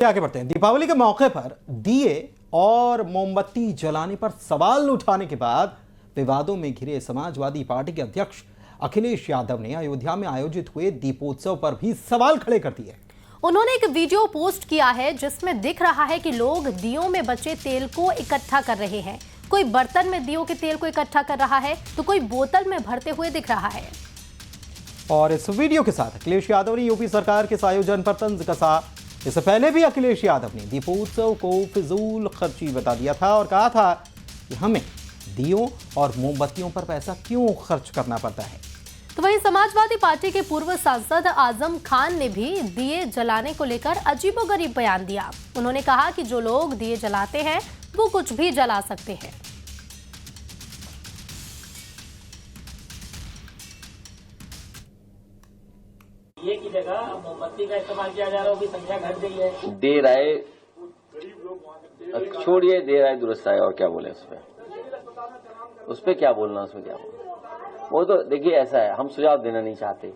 आगे बढ़ते हैं। दीपावली के मौके पर दिए और मोमबत्ती जलाने पर सवाल उठाने के बाद विवादों में घिरे समाजवादी पार्टी के अध्यक्ष अखिलेश यादव ने अयोध्या में आयोजित हुए दीपोत्सव पर भी सवाल खड़े कर दिए। उन्होंने एक वीडियो पोस्ट किया है जिसमें दिख रहा है कि लोग दियों में बचे तेल को इकट्ठा कर रहे हैं। कोई बर्तन में दियों के तेल को इकट्ठा कर रहा है तो कोई बोतल में भरते हुए दिख रहा है। और इस वीडियो के साथ अखिलेश यादव ने यूपी सरकार के इस आयोजन पर तंज कसा। इससे पहले भी अखिलेश यादव ने दीपोत्सव को फिजूल खर्ची बता दिया था और कहा था कि हमें दियों और मोमबत्तियों पर पैसा क्यों खर्च करना पड़ता है। तो वहीं समाजवादी पार्टी के पूर्व सांसद आजम खान ने भी दिए जलाने को लेकर अजीबोगरीब बयान दिया। उन्होंने कहा कि जो लोग दिए जलाते हैं वो कुछ भी जला सकते हैं। ये की जगह मोमबत्ती का इस्तेमाल किया जा रहा है, संख्या घट गई है। देर आए छोड़िए, देर आए दुरुस्त आए, और क्या बोले उस पर क्या बोलना, उसमें क्या बोलना। वो तो देखिए ऐसा है, हम सुझाव देना नहीं चाहते,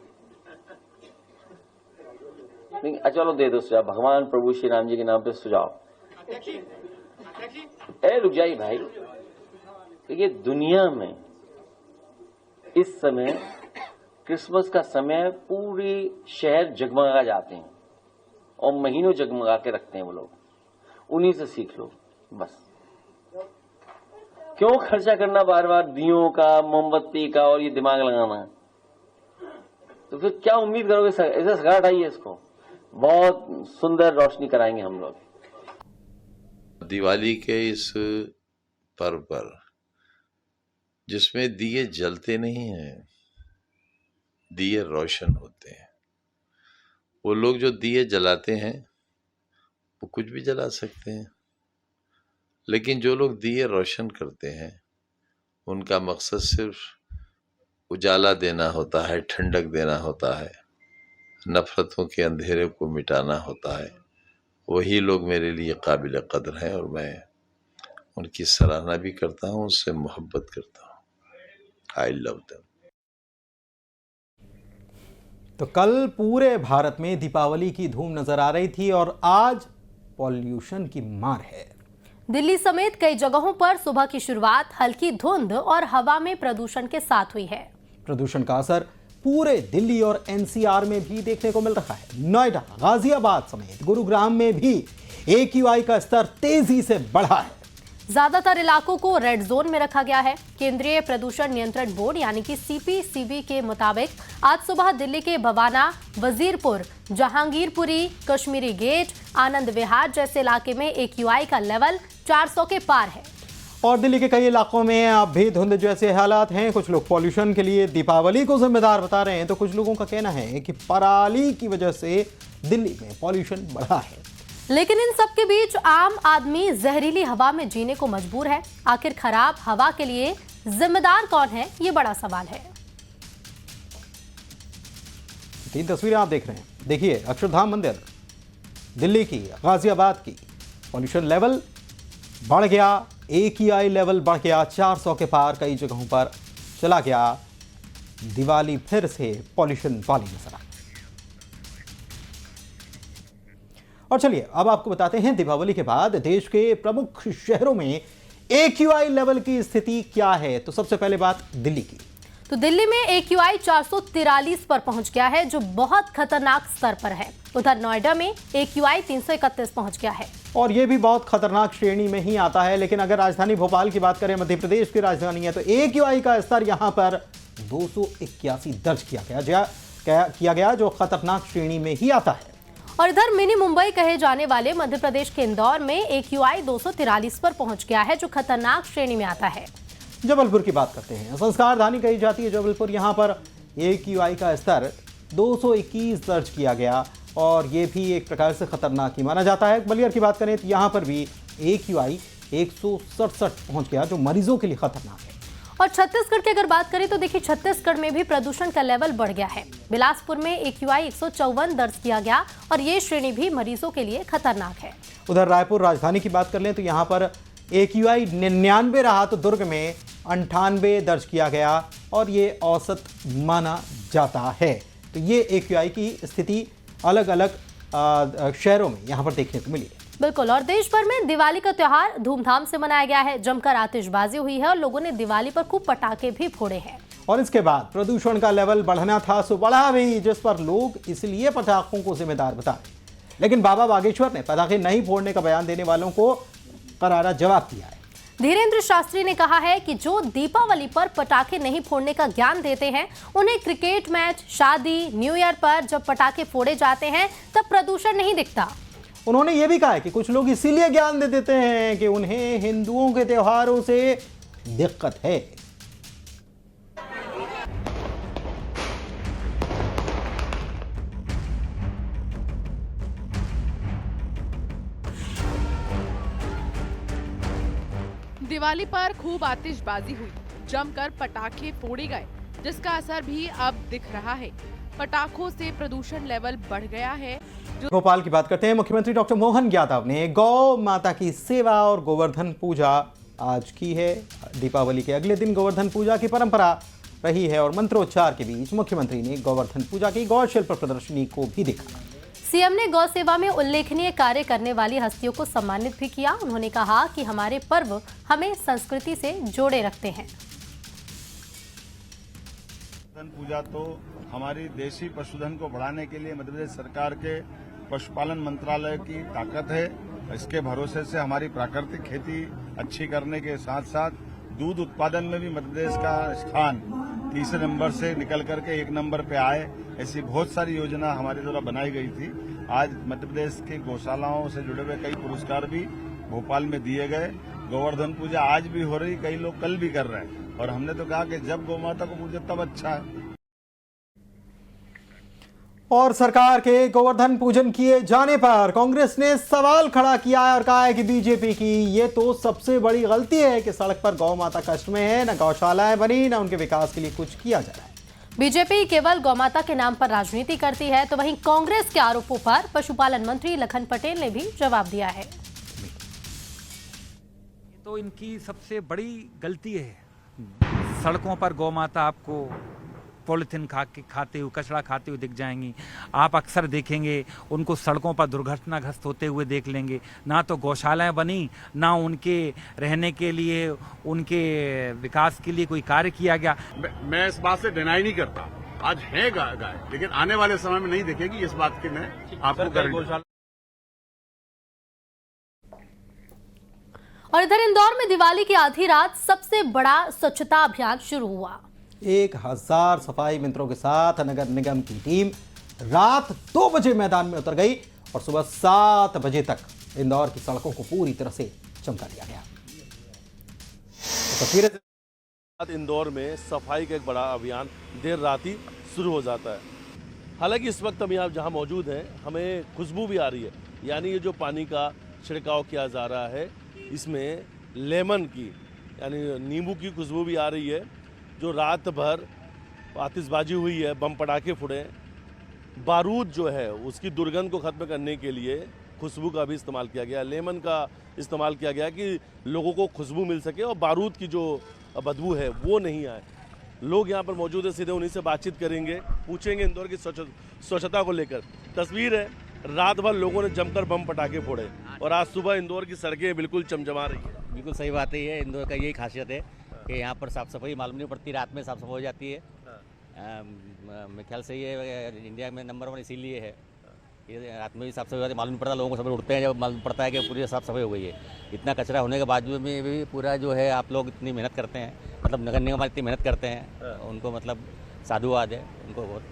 लेकिन चलो दे दो सुझाव, भगवान प्रभु श्री राम जी के नाम पे सुझाव। रुक जाइए भाई, देखिए दुनिया में इस समय क्रिसमस का समय पूरी शहर जगमगा जाते हैं और महीनों जगमगा के रखते हैं वो लोग, उन्हीं से सीख लो बस। क्यों खर्चा करना बार बार दियों का, मोमबत्ती का, और ये दिमाग लगाना। तो फिर क्या उम्मीद करोगे, ऐसा सगा हटाइए इसको, बहुत सुंदर रोशनी कराएंगे हम लोग। दिवाली के इस पर्व पर जिसमें दिए जलते नहीं हैं, दिए रोशन होते हैं। वो लोग जो दिए जलाते हैं वो कुछ भी जला सकते हैं, लेकिन जो लोग दिए रोशन करते हैं उनका मकसद सिर्फ उजाला देना होता है, ठंडक देना होता है, नफरतों के अंधेरे को मिटाना होता है। वही लोग मेरे लिए काबिल कदर हैं और मैं उनकी सराहना भी करता हूँ, उससे मोहब्बत करता हूँ। I love them. तो कल पूरे भारत में दीपावली की धूम नजर आ रही थी और आज पॉल्यूशन की मार है। दिल्ली समेत कई जगहों पर सुबह की शुरुआत हल्की धुंध और हवा में प्रदूषण के साथ हुई है। प्रदूषण का असर पूरे दिल्ली और एनसीआर में भी देखने को मिल रहा है। नोएडा, गाजियाबाद समेत गुरुग्राम में भी AQI का स्तर तेजी से बढ़ा है। ज्यादातर इलाकों को रेड जोन में रखा गया है। केंद्रीय प्रदूषण नियंत्रण बोर्ड यानी कि CPCB के मुताबिक आज सुबह दिल्ली के भवाना, वजीरपुर, जहांगीरपुरी, कश्मीरी गेट, आनंद विहार जैसे इलाके में AQI का लेवल 400 के पार है। और दिल्ली के कई इलाकों में अब भी धुंध जैसे हालात हैं। कुछ लोग पॉल्यूशन के लिए दीपावली को जिम्मेदार बता रहे हैं, तो कुछ लोगों का कहना है कि पराली की वजह से दिल्ली में पॉल्यूशन बढ़ा है। लेकिन इन सब के बीच आम आदमी जहरीली हवा में जीने को मजबूर है। आखिर खराब हवा के लिए जिम्मेदार कौन है, ये बड़ा सवाल है। 3 तस्वीरें आप देख रहे हैं। देखिए, अक्षरधाम मंदिर, दिल्ली की, गाजियाबाद की। पॉल्यूशन लेवल बढ़ गया, AQI लेवल बढ़ गया 400 के पार, कई जगहों पर चला गया। दिवाली फिर से पॉल्यूशन वाली नजर आई। और चलिए अब आपको बताते हैं दीपावली के बाद देश के प्रमुख शहरों में AQI लेवल की स्थिति क्या है। तो सबसे पहले बात दिल्ली की। तो दिल्ली में AQI 443 पर पहुंच गया है, जो बहुत खतरनाक स्तर पर है। उधर नोएडा में AQI 331 पहुंच गया है और यह भी बहुत खतरनाक श्रेणी में ही आता है। लेकिन अगर राजधानी भोपाल की बात करें, मध्य प्रदेश की राजधानी है, तो AQI का स्तर यहां पर 281 दर्ज किया गया, जो खतरनाक श्रेणी में ही आता है। और इधर मिनी मुंबई कहे जाने वाले मध्य प्रदेश के इंदौर में AQI 243 पर पहुंच गया है, जो खतरनाक श्रेणी में आता है। जबलपुर की बात करते हैं। संस्कारधानी कही जाती है जबलपुर, यहां पर AQI का स्तर 221 दर्ज किया गया और ये भी एक प्रकार से खतरनाक ही माना जाता है। ग्वालियर की बात करें तो यहां पर भी AQI 167 पहुंच गया, जो मरीजों के लिए खतरनाक है। और छत्तीसगढ़ की अगर बात करें तो देखिए, छत्तीसगढ़ में भी प्रदूषण का लेवल बढ़ गया है। बिलासपुर में AQI 154 दर्ज किया गया और ये श्रेणी भी मरीजों के लिए खतरनाक है। उधर रायपुर राजधानी की बात कर लें तो यहाँ पर AQI 99 रहा, तो दुर्ग में 98 दर्ज किया गया और ये औसत माना जाता है। तो ये AQI की स्थिति अलग अलग शहरों में यहाँ पर देखने को मिली है। बिल्कुल। और देश भर में दिवाली का त्योहार धूमधाम से मनाया गया है। जमकर आतिशबाजी हुई है और लोगों ने दिवाली पर खूब पटाखे भी फोड़े हैं। और इसके बाद प्रदूषण का लेवल बढ़ना था सो बढ़ा भी, जिस पर लोग इसलिए पटाखों को जिम्मेदार बताए। लेकिन बाबा बागेश्वर ने पटाखे नहीं फोड़ने का बयान देने वालों को करारा जवाब दिया है। धीरेन्द्र शास्त्री ने कहा है कि जो दीपावली पर पटाखे नहीं फोड़ने का ज्ञान देते हैं, उन्हें क्रिकेट मैच, शादी, न्यू ईयर पर जब पटाखे फोड़े जाते हैं तब प्रदूषण नहीं दिखता। उन्होंने ये भी कहा है कि कुछ लोग इसीलिए ज्ञान दे देते हैं कि उन्हें हिंदुओं के त्योहारों से दिक्कत है। दिवाली पर खूब आतिशबाजी हुई, जमकर पटाखे फोड़े गए, जिसका असर भी अब दिख रहा है। पटाखों से प्रदूषण लेवल बढ़ गया है। भोपाल की बात करते हैं। मुख्यमंत्री डॉक्टर मोहन यादव ने गौ माता की सेवा और गोवर्धन पूजा आज की है। दीपावली के अगले दिन गोवर्धन पूजा की परंपरा रही है और मंत्रोच्चार के बीच मुख्यमंत्री ने गोवर्धन पूजा की गौ शिल्प प्रदर्शनी को भी देखा। सीएम ने गौ सेवा में उल्लेखनीय कार्य करने वाली हस्तियों को सम्मानित भी किया। उन्होंने कहा कि हमारे पर्व हमें संस्कृति से जोड़े रखते हैं। पूजा तो हमारी देशी पशुधन को बढ़ाने के लिए मध्य प्रदेश सरकार के पशुपालन मंत्रालय की ताकत है। इसके भरोसे से हमारी प्राकृतिक खेती अच्छी करने के साथ साथ दूध उत्पादन में भी मध्य प्रदेश का स्थान तीसरे नंबर से निकल करके 1 नंबर पे आए। ऐसी बहुत सारी योजना हमारे द्वारा बनाई गई थी। आज मध्य प्रदेश के गौशालाओं से जुड़े हुए कई पुरस्कार भी भोपाल में दिए गए। गोवर्धन पूजा आज भी हो रही, कई लोग कल भी कर रहे हैं और हमने तो कहा कि जब गौ माता को पूजे तब अच्छा है। और सरकार के गोवर्धन पूजन किए जाने पर कांग्रेस ने सवाल खड़ा किया है और कहा है कि बीजेपी की ये तो सबसे बड़ी गलती है कि सड़क पर गौ माता कष्ट में है, न गौशालाएं बनी, न उनके विकास के लिए कुछ किया जा रहा है। बीजेपी केवल गौमाता के नाम पर राजनीति करती है, तो वहीं कांग्रेस के आरोपों पर पशुपालन मंत्री लखन पटेल ने भी जवाब दिया है। तो इनकी सबसे बड़ी गलती है। सड़कों पर गौमाता आपको पॉलिथीन खाते हुए, कचरा खाते हुए दिख जाएंगी। आप अक्सर देखेंगे उनको सड़कों पर दुर्घटनाग्रस्त होते हुए देख लेंगे। ना तो गौशालाएं बनी, ना उनके रहने के लिए, उनके विकास के लिए कोई कार्य किया गया। मैं इस बात से डिनाई नहीं करता, आज है गाय, लेकिन आने वाले समय में नहीं दिखेगी, इस बात की मैं आपको गारंटी। और इधर इंदौर में दिवाली की आधी रात सबसे बड़ा स्वच्छता अभियान शुरू हुआ। 1000 सफाई मित्रों के साथ नगर निगम की टीम रात 2 बजे मैदान में उतर गई और सुबह 7 बजे तक इंदौर की सड़कों को पूरी तरह से चमका दिया गया। तो तस्वीरें इंदौर में सफाई का एक बड़ा अभियान देर रात ही शुरू हो जाता है। हालांकि इस वक्त हम यहाँ जहाँ मौजूद हैं, हमें खुशबू भी आ रही है, यानी ये जो पानी का छिड़काव किया जा रहा है इसमें लेमन की यानी नींबू की खुशबू भी आ रही है। जो रात भर आतिशबाजी हुई है, बम पटाखे फुटे, बारूद जो है उसकी दुर्गंध को खत्म करने के लिए खुशबू का भी इस्तेमाल किया गया, लेमन का इस्तेमाल किया गया कि लोगों को खुशबू मिल सके और बारूद की जो बदबू है वो नहीं आए। लोग यहाँ पर मौजूद है, सीधे उन्हीं से बातचीत करेंगे, पूछेंगे इंदौर की स्वच्छता को लेकर। तस्वीर है, रात भर लोगों ने जमकर बम पटाखे फोड़े और आज सुबह इंदौर की सड़कें बिल्कुल चमचमा रही है। बिल्कुल सही बात है, ये इंदौर का यही खासियत है कि यहाँ पर साफ़ सफाई मालूम नहीं पड़ती, रात में साफ़ सफाई हो जाती है। मेरे ख्याल से ये इंडिया में नंबर 1 इसीलिए है। ये रात में भी साफ़ सफाई होती है, मालूम नहीं पड़ता, लोगों को सब उठते हैं जब मालूम पड़ता है कि पूरी साफ़ सफाई हो गई है। इतना कचरा होने के बावजूद में भी पूरा जो है आप लोग इतनी मेहनत करते हैं, मतलब नगर निगम इतनी मेहनत करते हैं, उनको मतलब साधुवाद है, उनको बहुत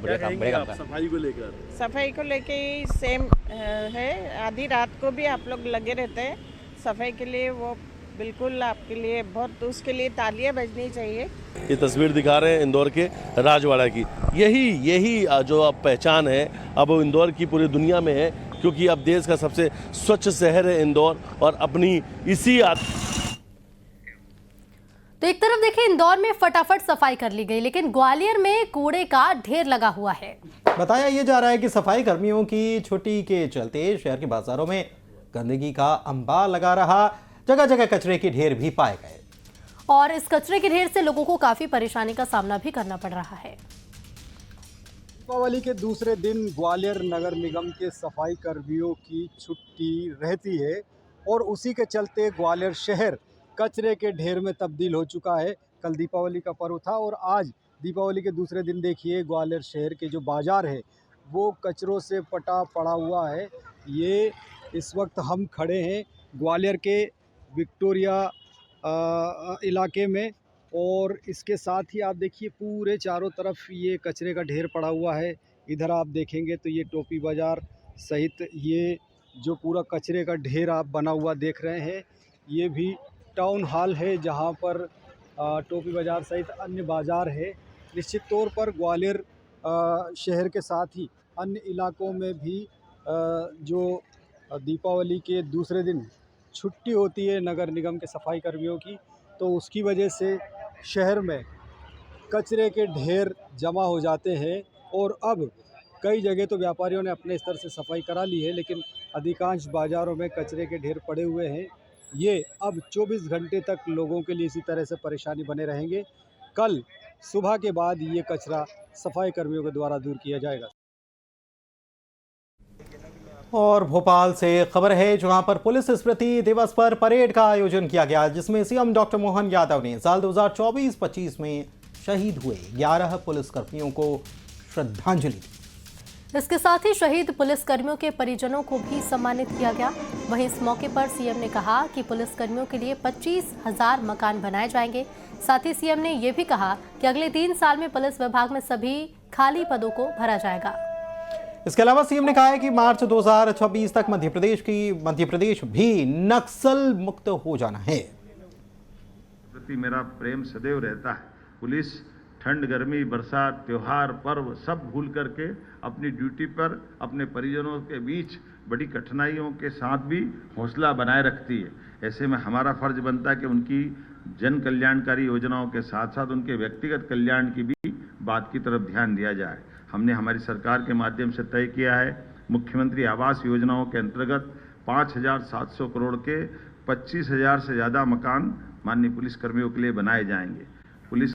बढ़िया काम। सफाई को लेकर सफाई को लेके सेम है, आधी रात को भी आप लोग लगे रहते हैं सफाई के लिए, वो बिल्कुल आपके लिए बहुत, उसके लिए तालियां बजनी चाहिए। ये तस्वीर दिखा रहे हैं इंदौर के राजवाड़ा की। यही जो अब पहचान है अब इंदौर की पूरी दुनिया में है, क्योंकि अब देश का सबसे स्वच्छ शहर है इंदौर और अपनी इसी तो एक तरफ देखिए इंदौर में फटाफट सफाई कर ली गई, लेकिन ग्वालियर में कूड़े का ढेर लगा हुआ है। बताया ये जा रहा है कि सफाई कर्मियों की छुट्टी के चलते शहर के बाजारों में गंदगी का अंबार लगा रहा, जगह जगह कचरे के ढेर भी पाए गए और इस कचरे के ढेर से लोगों को काफी परेशानी का सामना भी करना पड़ रहा है। दीपावली के दूसरे दिन ग्वालियर नगर निगम के सफाई कर्मियों की छुट्टी रहती है और उसी के चलते ग्वालियर शहर कचरे के ढेर में तब्दील हो चुका है। कल दीपावली का पर्व था और आज दीपावली के दूसरे दिन देखिए ग्वालियर शहर के जो बाज़ार है वो कचरों से पटा पड़ा हुआ है। ये इस वक्त हम खड़े हैं ग्वालियर के विक्टोरिया इलाके में और इसके साथ ही आप देखिए पूरे चारों तरफ ये कचरे का ढेर पड़ा हुआ है। इधर आप देखेंगे तो ये टोपी बाज़ार सहित ये जो पूरा कचरे का ढेर आप बना हुआ देख रहे हैं, ये भी टाउन हॉल है जहाँ पर टोपी बाज़ार सहित अन्य बाज़ार है। निश्चित तौर पर ग्वालियर शहर के साथ ही अन्य इलाकों में भी जो दीपावली के दूसरे दिन छुट्टी होती है नगर निगम के सफाई कर्मियों की, तो उसकी वजह से शहर में कचरे के ढेर जमा हो जाते हैं और अब कई जगह तो व्यापारियों ने अपने स्तर से सफाई करा ली है, लेकिन अधिकांश बाज़ारों में कचरे के ढेर पड़े हुए हैं। ये अब 24 घंटे तक लोगों के लिए इसी तरह से परेशानी बने रहेंगे। कल सुबह के बाद ये कचरा सफाई कर्मियों के द्वारा दूर किया जाएगा। और भोपाल से खबर है जहां पर पुलिस स्मृति दिवस पर परेड का आयोजन किया गया, जिसमें सीएम डॉक्टर मोहन यादव ने साल 2024-25 में शहीद हुए 11 पुलिसकर्मियों को श्रद्धांजलि दी। इसके साथ ही शहीद पुलिसकर्मियों के परिजनों को भी सम्मानित किया गया। वहीं इस मौके पर सीएम ने कहा कि पुलिसकर्मियों के लिए 25,000 मकान बनाए जाएंगे। साथ ही सीएम ने ये भी कहा कि अगले 3 साल में पुलिस विभाग में सभी खाली पदों को भरा जाएगा। इसके अलावा सीएम ने कहा है कि मार्च 2026 तक मध्य प्रदेश भी नक्सल मुक्त हो जाना है। प्रति मेरा प्रेम सदैव रहता है। पुलिस ठंड, गर्मी, बरसात, त्योहार, पर्व सब भूल करके अपनी ड्यूटी पर अपने परिजनों के बीच बड़ी कठिनाइयों के साथ भी हौसला बनाए रखती है। ऐसे में हमारा फर्ज बनता है कि उनकी जन कल्याणकारी योजनाओं के साथ साथ उनके व्यक्तिगत कल्याण की भी बात की तरफ ध्यान दिया जाए। हमने हमारी सरकार के माध्यम से तय किया है, मुख्यमंत्री आवास योजनाओं के अंतर्गत 5,700 करोड़ के 25,000 से ज़्यादा मकान माननीय पुलिस कर्मियों के लिए बनाए जाएंगे। पुलिस